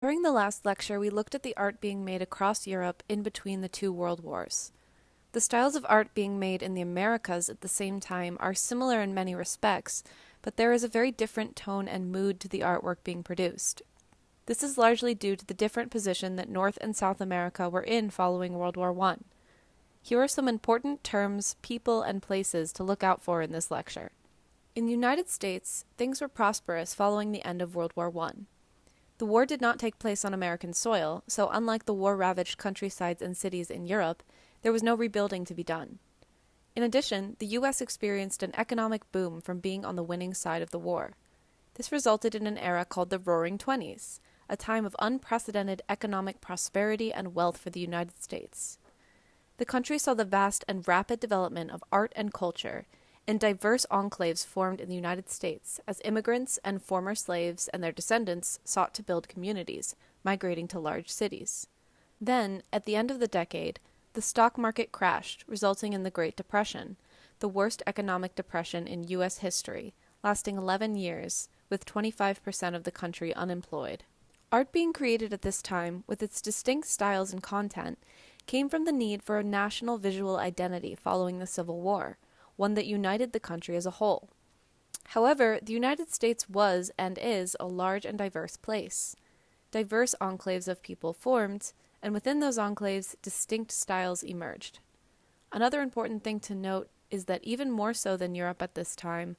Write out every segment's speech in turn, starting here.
During the last lecture, we looked at the art being made across Europe in between the two world wars. The styles of art being made in the Americas at the same time are similar in many respects, but there is a very different tone and mood to the artwork being produced. This is largely due to the different position that North and South America were in following World War I. Here are some important terms, people, and places to look out for in this lecture. In the United States, things were prosperous following the end of World War I. The war did not take place on American soil, so unlike the war-ravaged countrysides and cities in Europe, there was no rebuilding to be done. In addition, the U.S. experienced an economic boom from being on the winning side of the war. This resulted in an era called the Roaring Twenties, a time of unprecedented economic prosperity and wealth for the United States. The country saw the vast and rapid development of art and culture, and diverse enclaves formed in the United States as immigrants and former slaves and their descendants sought to build communities, migrating to large cities. Then, at the end of the decade, the stock market crashed, resulting in the Great Depression, the worst economic depression in U.S. history, lasting 11 years, with 25% of the country unemployed. Art being created at this time, with its distinct styles and content, came from the need for a national visual identity following the Civil War, one that united the country as a whole. However, the United States was and is a large and diverse place. Diverse enclaves of people formed, and within those enclaves, distinct styles emerged. Another important thing to note is that even more so than Europe at this time,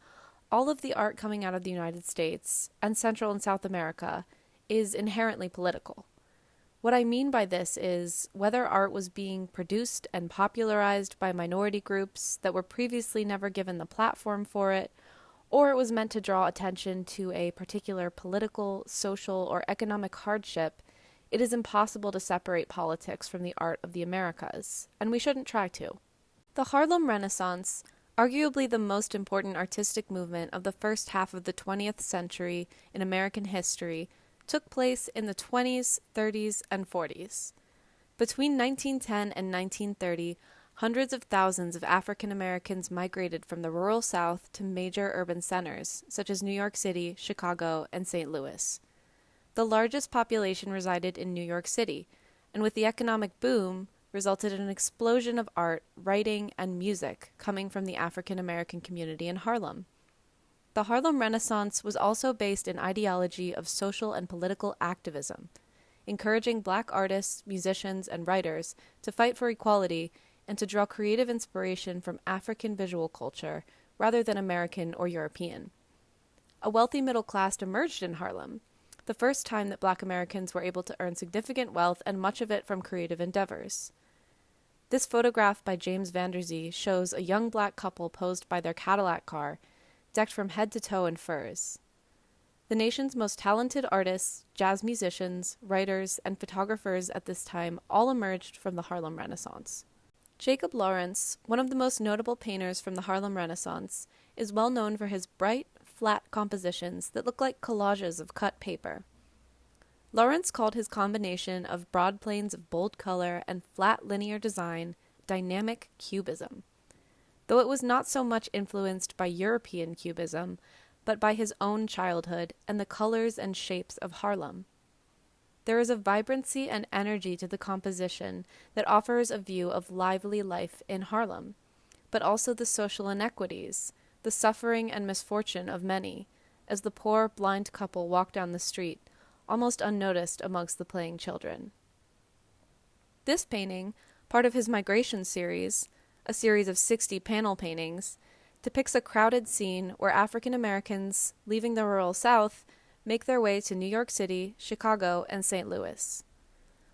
all of the art coming out of the United States and Central and South America is inherently political. What I mean by this is whether art was being produced and popularized by minority groups that were previously never given the platform for it, or it was meant to draw attention to a particular political, social, or economic hardship, it is impossible to separate politics from the art of the Americas, and we shouldn't try to. The Harlem Renaissance, arguably the most important artistic movement of the first half of the 20th century in American history, took place in the 20s, 30s, and 40s. Between 1910 and 1930, hundreds of thousands of African Americans migrated from the rural South to major urban centers, such as New York City, Chicago, and St. Louis. The largest population resided in New York City, and with the economic boom, resulted in an explosion of art, writing, and music coming from the African American community in Harlem. The Harlem Renaissance was also based in ideology of social and political activism, encouraging Black artists, musicians, and writers to fight for equality and to draw creative inspiration from African visual culture rather than American or European. A wealthy middle class emerged in Harlem, the first time that Black Americans were able to earn significant wealth and much of it from creative endeavors. This photograph by James Vanderzee shows a young Black couple posed by their Cadillac car, decked from head to toe in furs. The nation's most talented artists, jazz musicians, writers, and photographers at this time all emerged from the Harlem Renaissance. Jacob Lawrence, one of the most notable painters from the Harlem Renaissance, is well known for his bright, flat compositions that look like collages of cut paper. Lawrence called his combination of broad planes of bold color and flat linear design dynamic cubism, though it was not so much influenced by European cubism, but by his own childhood and the colors and shapes of Harlem. There is a vibrancy and energy to the composition that offers a view of lively life in Harlem, but also the social inequities, the suffering and misfortune of many, as the poor, blind couple walk down the street, almost unnoticed amongst the playing children. This painting, part of his Migration series, a series of 60 panel paintings, depicts a crowded scene where African Americans, leaving the rural South, make their way to New York City, Chicago, and St. Louis.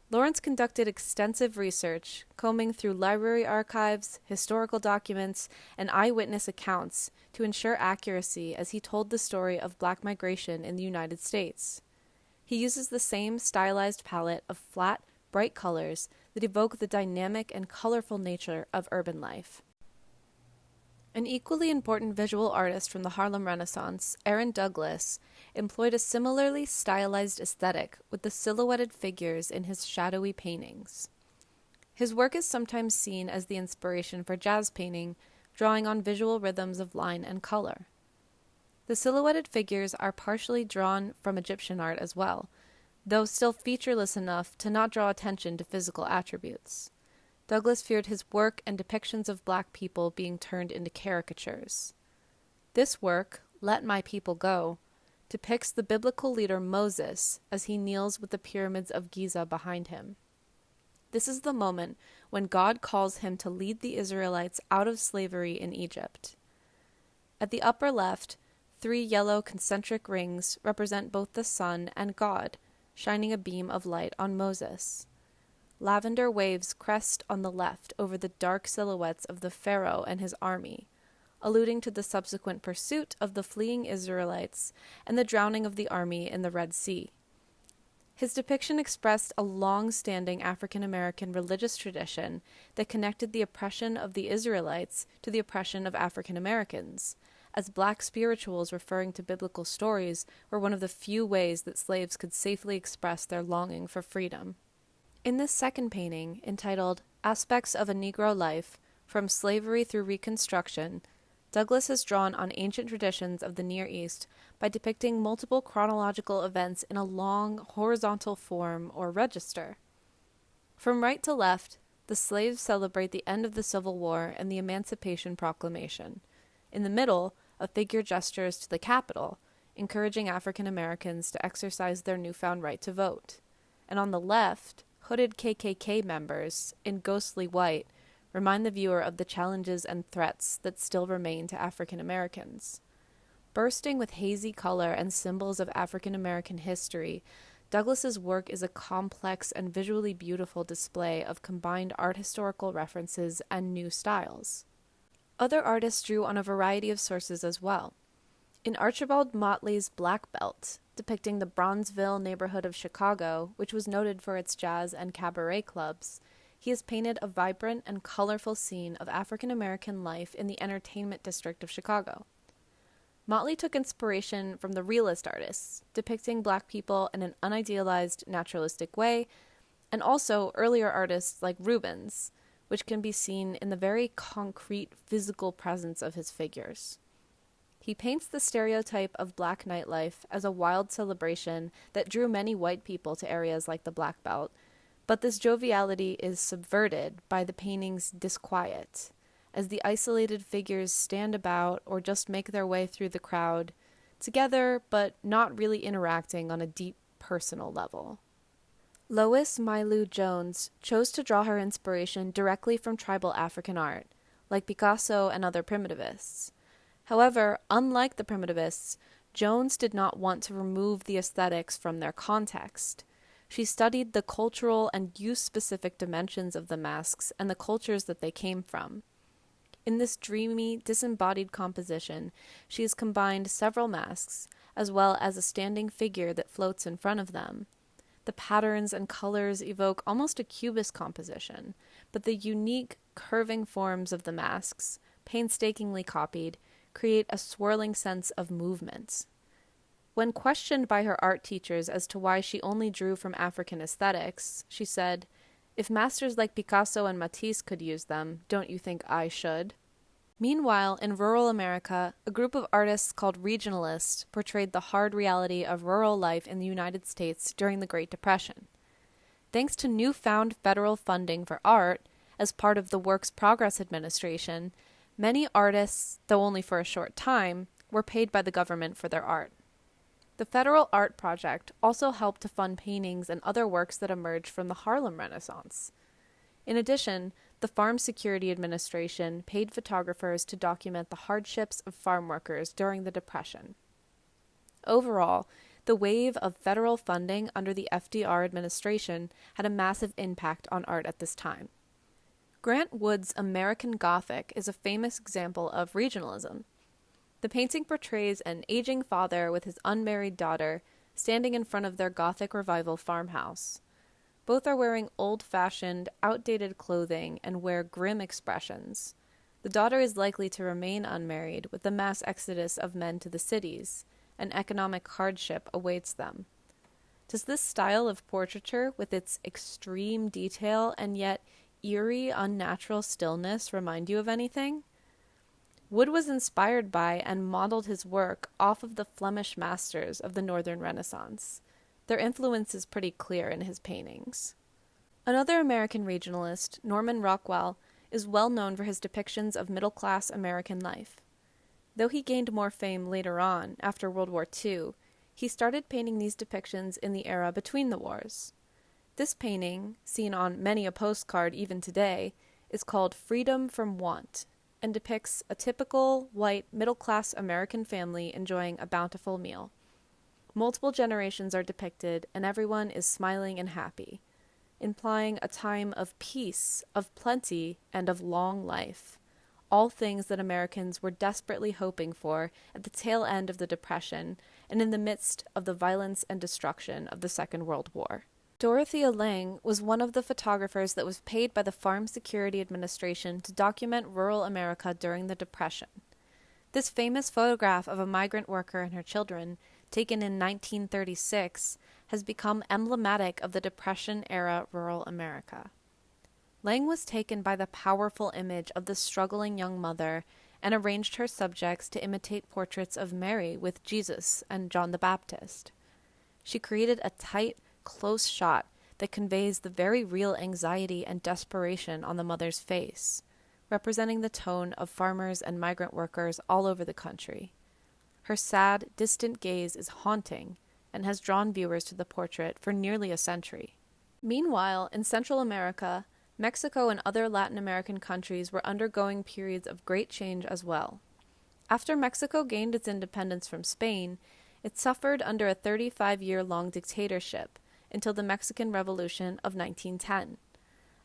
Lawrence conducted extensive research, combing through library archives, historical documents, and eyewitness accounts to ensure accuracy as he told the story of Black migration in the United States. He uses the same stylized palette of flat, bright colors that evoke the dynamic and colorful nature of urban life. An equally important visual artist from the Harlem Renaissance, Aaron Douglas, employed a similarly stylized aesthetic with the silhouetted figures in his shadowy paintings. His work is sometimes seen as the inspiration for jazz painting, drawing on visual rhythms of line and color. The silhouetted figures are partially drawn from Egyptian art as well, though still featureless enough to not draw attention to physical attributes. Douglas feared his work and depictions of black people being turned into caricatures. This work, Let My People Go, depicts the biblical leader Moses as he kneels with the pyramids of Giza behind him. This is the moment when God calls him to lead the Israelites out of slavery in Egypt. At the upper left, 3 yellow concentric rings represent both the sun and God, shining a beam of light on Moses. Lavender waves crest on the left over the dark silhouettes of the Pharaoh and his army, alluding to the subsequent pursuit of the fleeing Israelites and the drowning of the army in the Red Sea. His depiction expressed a long-standing African-American religious tradition that connected the oppression of the Israelites to the oppression of African Americans, as black spirituals referring to biblical stories were one of the few ways that slaves could safely express their longing for freedom. In this second painting, entitled Aspects of a Negro Life, From Slavery Through Reconstruction, Douglas has drawn on ancient traditions of the Near East by depicting multiple chronological events in a long, horizontal form or register. From right to left, the slaves celebrate the end of the Civil War and the Emancipation Proclamation. In the middle, a figure gestures to the Capitol, encouraging African Americans to exercise their newfound right to vote. And on the left, hooded KKK members, in ghostly white, remind the viewer of the challenges and threats that still remain to African Americans. Bursting with hazy color and symbols of African American history, Douglas's work is a complex and visually beautiful display of combined art historical references and new styles. Other artists drew on a variety of sources as well. In Archibald Motley's Black Belt, depicting the Bronzeville neighborhood of Chicago, which was noted for its jazz and cabaret clubs, he has painted a vibrant and colorful scene of African American life in the entertainment district of Chicago. Motley took inspiration from the realist artists, depicting black people in an unidealized, naturalistic way, and also earlier artists like Rubens, which can be seen in the very concrete physical presence of his figures. He paints the stereotype of black nightlife as a wild celebration that drew many white people to areas like the Black Belt, but this joviality is subverted by the painting's disquiet, as the isolated figures stand about or just make their way through the crowd, together but not really interacting on a deep personal level. Lois Mailou Jones chose to draw her inspiration directly from tribal African art, like Picasso and other primitivists. However, unlike the primitivists, Jones did not want to remove the aesthetics from their context. She studied the cultural and use-specific dimensions of the masks and the cultures that they came from. In this dreamy, disembodied composition, she has combined several masks, as well as a standing figure that floats in front of them. The patterns and colors evoke almost a cubist composition, but the unique, curving forms of the masks, painstakingly copied, create a swirling sense of movement. When questioned by her art teachers as to why she only drew from African aesthetics, she said, "If masters like Picasso and Matisse could use them, don't you think I should?" Meanwhile, in rural America, a group of artists called regionalists portrayed the hard reality of rural life in the United States during the Great Depression. Thanks to newfound federal funding for art, as part of the Works Progress Administration, many artists, though only for a short time, were paid by the government for their art. The Federal Art Project also helped to fund paintings and other works that emerged from the Harlem Renaissance. In addition, the Farm Security Administration paid photographers to document the hardships of farm workers during the Depression. Overall, the wave of federal funding under the FDR administration had a massive impact on art at this time. Grant Wood's American Gothic is a famous example of regionalism. The painting portrays an aging father with his unmarried daughter standing in front of their Gothic Revival farmhouse. Both are wearing old-fashioned, outdated clothing and wear grim expressions. The daughter is likely to remain unmarried with the mass exodus of men to the cities, and economic hardship awaits them. Does this style of portraiture, with its extreme detail and yet eerie, unnatural stillness, remind you of anything? Wood was inspired by and modeled his work off of the Flemish masters of the Northern Renaissance. Their influence is pretty clear in his paintings. Another American regionalist, Norman Rockwell, is well known for his depictions of middle-class American life. Though he gained more fame later on, after World War II, he started painting these depictions in the era between the wars. This painting, seen on many a postcard even today, is called Freedom from Want, and depicts a typical, white, middle-class American family enjoying a bountiful meal. Multiple generations are depicted, and everyone is smiling and happy, implying a time of peace, of plenty, and of long life, all things that Americans were desperately hoping for at the tail end of the Depression and in the midst of the violence and destruction of the Second World War. Dorothea Lange was one of the photographers that was paid by the Farm Security Administration to document rural America during the Depression. This famous photograph of a migrant worker and her children, taken in 1936, has become emblematic of the Depression-era rural America. Lange was taken by the powerful image of the struggling young mother and arranged her subjects to imitate portraits of Mary with Jesus and John the Baptist. She created a tight, close shot that conveys the very real anxiety and desperation on the mother's face, representing the tone of farmers and migrant workers all over the country. Her sad, distant gaze is haunting, and has drawn viewers to the portrait for nearly a century. Meanwhile, in Central America, Mexico and other Latin American countries were undergoing periods of great change as well. After Mexico gained its independence from Spain, it suffered under a 35-year-long dictatorship until the Mexican Revolution of 1910.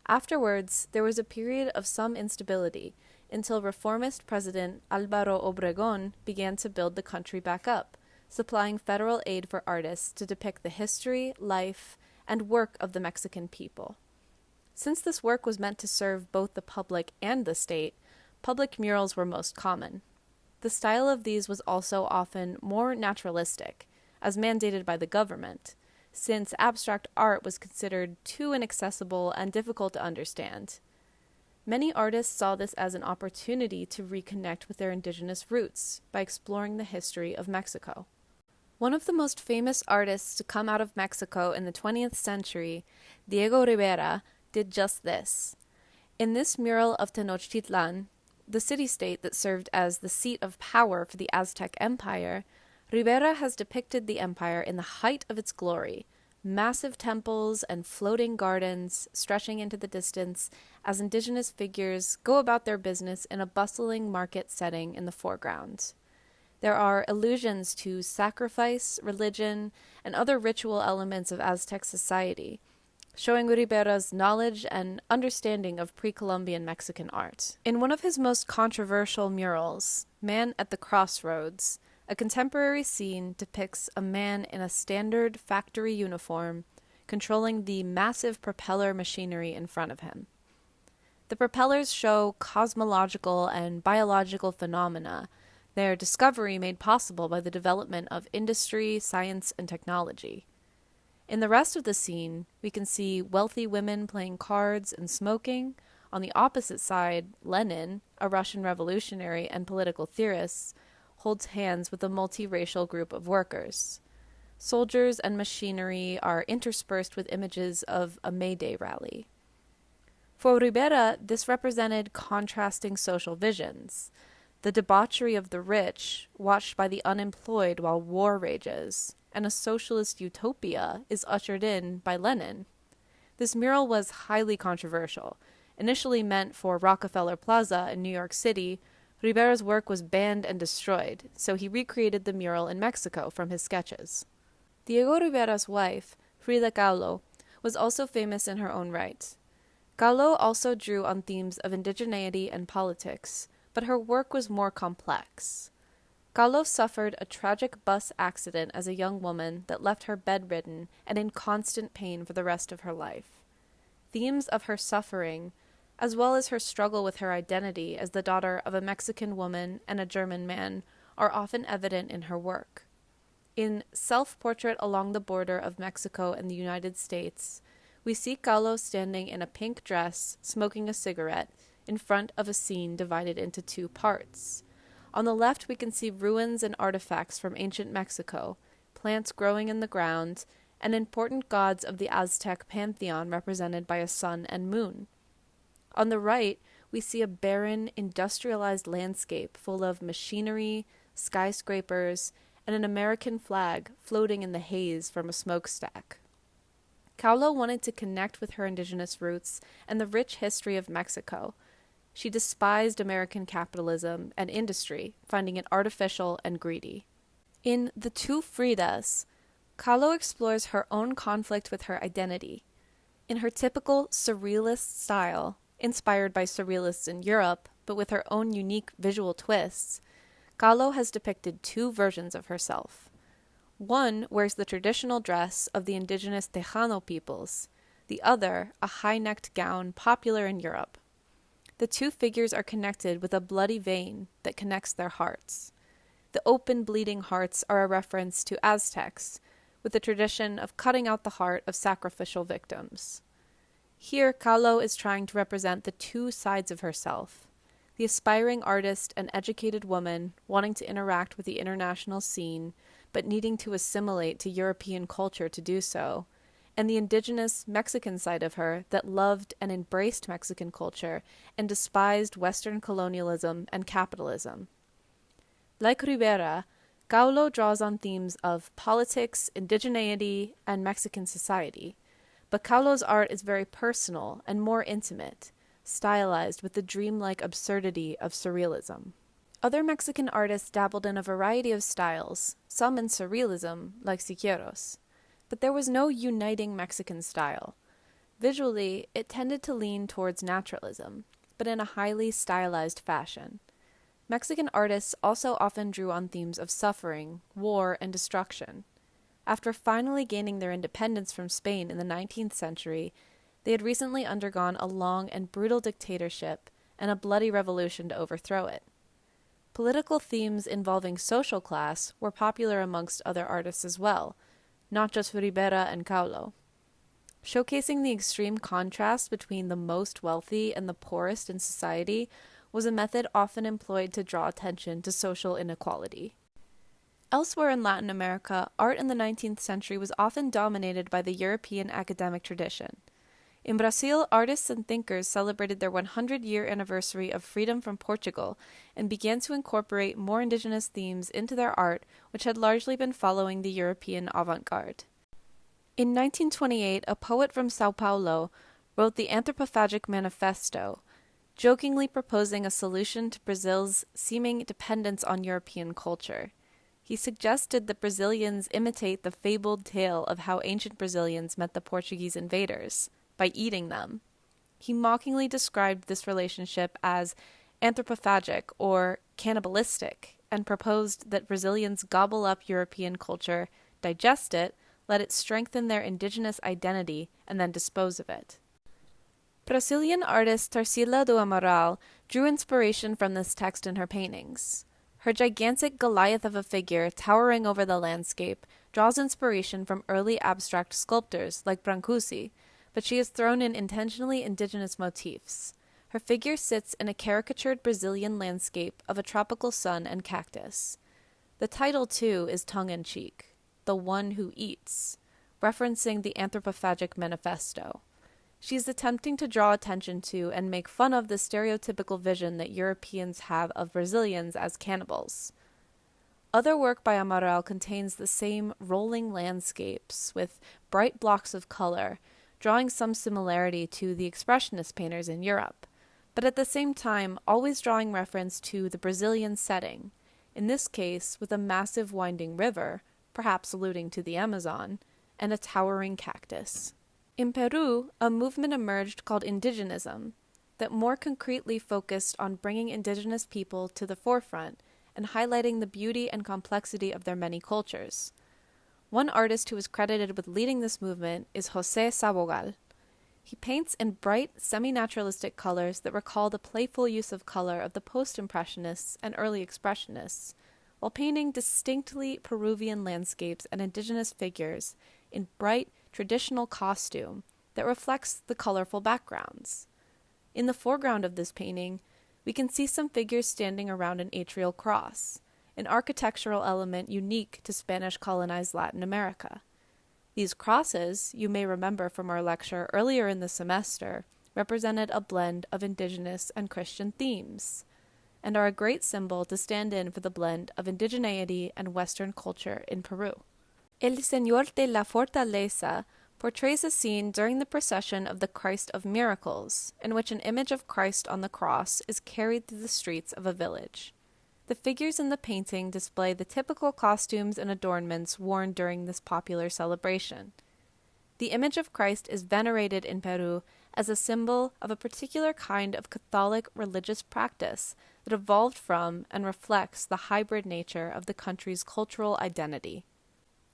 Afterwards, there was a period of some instability until reformist President Álvaro Obregón began to build the country back up, supplying federal aid for artists to depict the history, life, and work of the Mexican people. Since this work was meant to serve both the public and the state, public murals were most common. The style of these was also often more naturalistic, as mandated by the government, since abstract art was considered too inaccessible and difficult to understand. Many artists saw this as an opportunity to reconnect with their indigenous roots by exploring the history of Mexico. One of the most famous artists to come out of Mexico in the 20th century, Diego Rivera, did just this. In this mural of Tenochtitlan, the city-state that served as the seat of power for the Aztec Empire, Rivera has depicted the empire in the height of its glory, massive temples and floating gardens stretching into the distance as indigenous figures go about their business in a bustling market setting in the foreground. There are allusions to sacrifice, religion, and other ritual elements of Aztec society, showing Rivera's knowledge and understanding of pre-Columbian Mexican art. In one of his most controversial murals, Man at the Crossroads, a contemporary scene depicts a man in a standard factory uniform controlling the massive propeller machinery in front of him. The propellers show cosmological and biological phenomena, their discovery made possible by the development of industry, science, and technology. In the rest of the scene, we can see wealthy women playing cards and smoking. On the opposite side, Lenin, a Russian revolutionary and political theorist, holds hands with a multiracial group of workers. Soldiers and machinery are interspersed with images of a May Day rally. For Rivera, this represented contrasting social visions. The debauchery of the rich, watched by the unemployed while war rages, and a socialist utopia is ushered in by Lenin. This mural was highly controversial. Initially meant for Rockefeller Plaza in New York City, Rivera's work was banned and destroyed, so he recreated the mural in Mexico from his sketches. Diego Rivera's wife, Frida Kahlo, was also famous in her own right. Kahlo also drew on themes of indigeneity and politics, but her work was more complex. Kahlo suffered a tragic bus accident as a young woman that left her bedridden and in constant pain for the rest of her life. Themes of her suffering, as well as her struggle with her identity as the daughter of a Mexican woman and a German man, are often evident in her work. In Self-Portrait Along the Border of Mexico and the United States, we see Kahlo standing in a pink dress, smoking a cigarette, in front of a scene divided into two parts. On the left, we can see ruins and artifacts from ancient Mexico, plants growing in the ground, and important gods of the Aztec pantheon represented by a sun and moon. On the right, we see a barren, industrialized landscape full of machinery, skyscrapers, and an American flag floating in the haze from a smokestack. Kaulo wanted to connect with her indigenous roots and the rich history of Mexico. She despised American capitalism and industry, finding it artificial and greedy. In The Two Fridas, Kaulo explores her own conflict with her identity. In her typical surrealist style, inspired by surrealists in Europe, but with her own unique visual twists, Kaulo has depicted two versions of herself. One wears the traditional dress of the indigenous Tejano peoples, the other a high-necked gown popular in Europe. The two figures are connected with a bloody vein that connects their hearts. The open bleeding hearts are a reference to Aztecs, with the tradition of cutting out the heart of sacrificial victims. Here, Kaulo is trying to represent the two sides of herself, the aspiring artist and educated woman wanting to interact with the international scene, but needing to assimilate to European culture to do so, and the indigenous Mexican side of her that loved and embraced Mexican culture and despised Western colonialism and capitalism. Like Rivera, Kaulo draws on themes of politics, indigeneity, and Mexican society, but Kaulo's art is very personal and more intimate, stylized with the dreamlike absurdity of surrealism. Other Mexican artists dabbled in a variety of styles, some in surrealism, like Siqueiros, but there was no uniting Mexican style. Visually, it tended to lean towards naturalism, but in a highly stylized fashion. Mexican artists also often drew on themes of suffering, war, and destruction. After finally gaining their independence from Spain in the 19th century, they had recently undergone a long and brutal dictatorship and a bloody revolution to overthrow it. Political themes involving social class were popular amongst other artists as well, not just Rivera and Kaulo. Showcasing the extreme contrast between the most wealthy and the poorest in society was a method often employed to draw attention to social inequality. Elsewhere in Latin America, art in the 19th century was often dominated by the European academic tradition. In Brazil, artists and thinkers celebrated their 100-year anniversary of freedom from Portugal and began to incorporate more indigenous themes into their art, which had largely been following the European avant-garde. In 1928, a poet from São Paulo wrote the Anthropophagic Manifesto, jokingly proposing a solution to Brazil's seeming dependence on European culture. He suggested that Brazilians imitate the fabled tale of how ancient Brazilians met the Portuguese invaders, by eating them. He mockingly described this relationship as anthropophagic or cannibalistic, and proposed that Brazilians gobble up European culture, digest it, let it strengthen their indigenous identity, and then dispose of it. Brazilian artist Tarsila do Amaral drew inspiration from this text in her paintings. Her gigantic Goliath of a figure towering over the landscape draws inspiration from early abstract sculptors like Brancusi, but she has thrown in intentionally indigenous motifs. Her figure sits in a caricatured Brazilian landscape of a tropical sun and cactus. The title, too, is tongue-in-cheek, The One Who Eats, referencing the Anthropophagic Manifesto. She is attempting to draw attention to and make fun of the stereotypical vision that Europeans have of Brazilians as cannibals. Other work by Amaral contains the same rolling landscapes with bright blocks of color, drawing some similarity to the expressionist painters in Europe, but at the same time always drawing reference to the Brazilian setting, in this case with a massive winding river, perhaps alluding to the Amazon, and a towering cactus. In Peru, a movement emerged called indigenism that more concretely focused on bringing indigenous people to the forefront and highlighting the beauty and complexity of their many cultures. One artist who is credited with leading this movement is José Sabogal. He paints in bright, semi-naturalistic colors that recall the playful use of color of the post-impressionists and early expressionists, while painting distinctly Peruvian landscapes and indigenous figures in bright, traditional costume that reflects the colorful backgrounds. In the foreground of this painting, we can see some figures standing around an atrial cross, an architectural element unique to Spanish-colonized Latin America. These crosses, you may remember from our lecture earlier in the semester, represented a blend of indigenous and Christian themes, and are a great symbol to stand in for the blend of indigeneity and Western culture in Peru. El Señor de la Fortaleza portrays a scene during the procession of the Christ of Miracles, in which an image of Christ on the cross is carried through the streets of a village. The figures in the painting display the typical costumes and adornments worn during this popular celebration. The image of Christ is venerated in Peru as a symbol of a particular kind of Catholic religious practice that evolved from and reflects the hybrid nature of the country's cultural identity.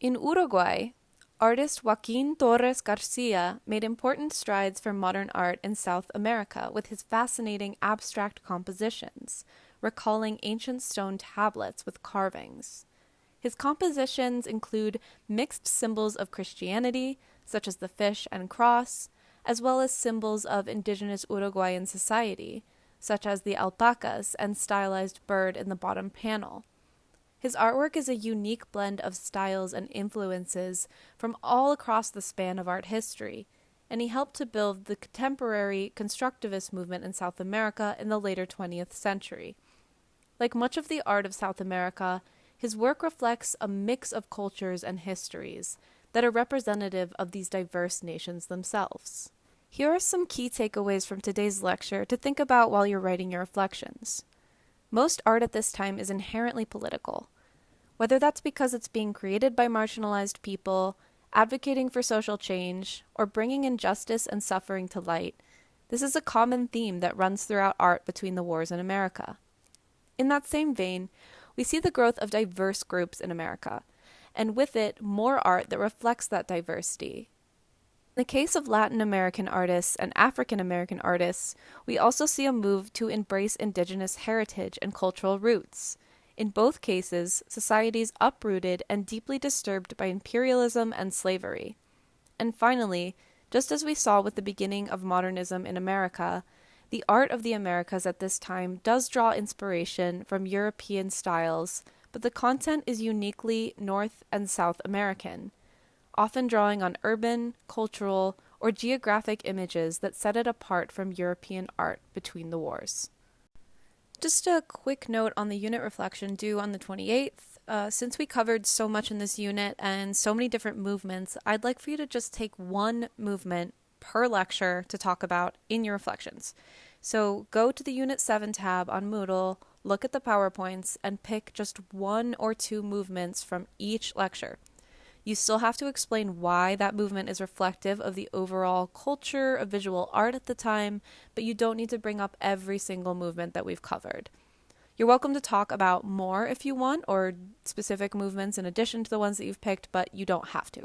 In Uruguay, artist Joaquin Torres Garcia made important strides for modern art in South America with his fascinating abstract compositions, recalling ancient stone tablets with carvings. His compositions include mixed symbols of Christianity, such as the fish and cross, as well as symbols of indigenous Uruguayan society, such as the alpacas and stylized bird in the bottom panel. His artwork is a unique blend of styles and influences from all across the span of art history, and he helped to build the contemporary constructivist movement in South America in the later 20th century. Like much of the art of South America, his work reflects a mix of cultures and histories that are representative of these diverse nations themselves. Here are some key takeaways from today's lecture to think about while you're writing your reflections. Most art at this time is inherently political. Whether that's because it's being created by marginalized people, advocating for social change, or bringing injustice and suffering to light, this is a common theme that runs throughout art between the wars in America. In that same vein, we see the growth of diverse groups in America, and with it, more art that reflects that diversity. In the case of Latin American artists and African American artists, we also see a move to embrace indigenous heritage and cultural roots. In both cases, societies uprooted and deeply disturbed by imperialism and slavery. And finally, just as we saw with the beginning of modernism in America, the art of the Americas at this time does draw inspiration from European styles, but the content is uniquely North and South American, often drawing on urban, cultural, or geographic images that set it apart from European art between the wars. Just a quick note on the unit reflection due on the 28th. Since we covered so much in this unit and so many different movements, I'd like for you to just take one movement per lecture to talk about in your reflections. So go to the Unit 7 tab on Moodle, look at the PowerPoints, and pick just one or two movements from each lecture. You still have to explain why that movement is reflective of the overall culture of visual art at the time, but you don't need to bring up every single movement that we've covered. You're welcome to talk about more if you want, or specific movements in addition to the ones that you've picked, but you don't have to.